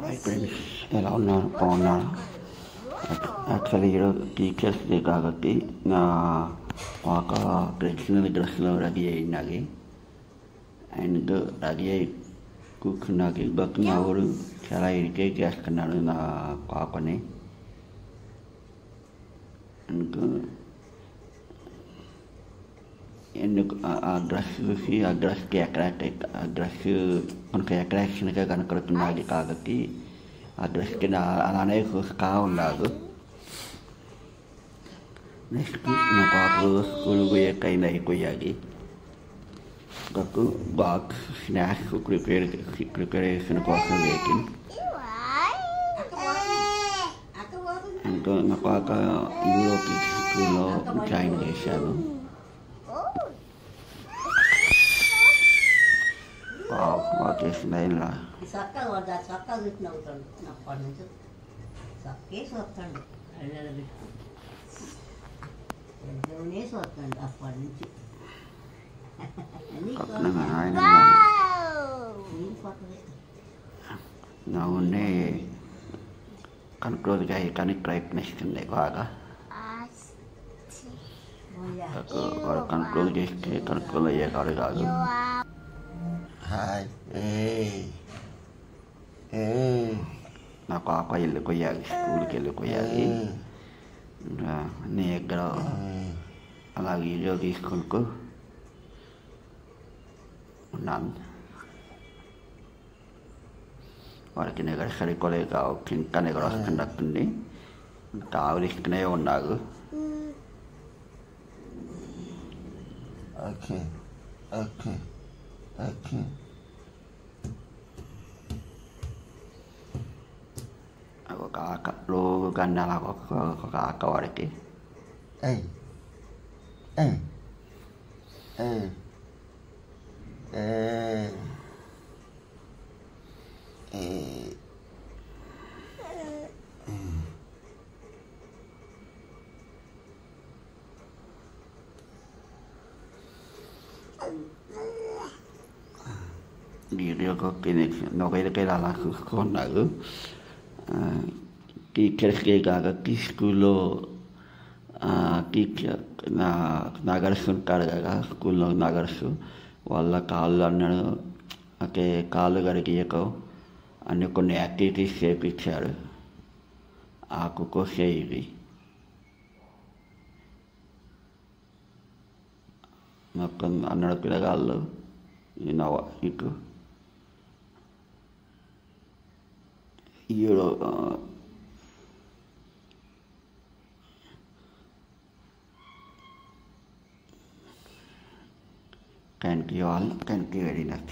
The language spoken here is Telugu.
హాయ్ ఫ్రెండ్స్, ఎలా ఉన్నారు? బాగున్నారు. యాక్చువల్లీ ఈరోజు టీచర్స్ డే కాబట్టి నా ఒక ట్రెడిషనల్ డ్రెస్లో రెడీ అయినది అండ్ రెడీ అయి కూర్చున్నది. బట్ నా ఊరు చాలా ఇరిటేట్ చేస్తున్నాడు నా పాపని. ఎందుకు ఆ డ్రెస్ చూసి ఆ డ్రెస్కి ఆ డ్రెస్ మనకు అట్రాక్షన్గా కనపడుతున్నది కాబట్టి ఆ డ్రెస్కి అలానే చూస్తూ ఉన్నాడు. నెక్స్ట్ నా పాపలు స్కూల్ పోయే టైం అయిపోయాది. నాకు బాక్స్ స్నాక్స్ ప్రిపరేషన్ కోసం వెయిటింగ్. ఇంకా నా పాప యూరోపీ స్కూల్లో జాయిన్ చేశాను. వచ్చేసింది ఇలా నవ్వునే కంట్రోల్గా కానీ ప్రయత్నిస్తుంది బాగా. వాడు కంట్రోల్ చేస్తే కంట్రోల్ అయ్యేవాడు కాదు. నా పాప వెళ్ళిపోయాలి, స్కూల్కి వెళ్ళిపోయాలి. నీ దగ్గర అలా వీడియో తీసుకుంటూ ఉన్నాను. వాడికి నిగర సరిపోలేదు కాబట్టి ఇంకా నిగర వస్తున్నట్టుంది. ఇంకా ఆవిరిస్తూనే ఉన్నారు. ఓకే ఓకే ఓకే ఒక ఆక రోజు గండాల ఒక ఆక వాడికి. వీడియోకి మొబైల్కి అలా చూసుకున్నారు. టీచర్స్కే కాబట్టి స్కూల్లో టీచర్ నగర్స్ ఉంటారు కదా, స్కూల్లో నగర్స్ వాళ్ళ కాళ్ళు అన్నాడు అంటే కాళ్ళు కడిగియకో అన్ని కొన్ని యాక్టివిటీస్ చేయించారు. ఆకుకోసే ఇవి మొత్తం అన్నాడు పిల్లగాళ్ళు ఇటు ఈరో Thank you all. Thank you very much.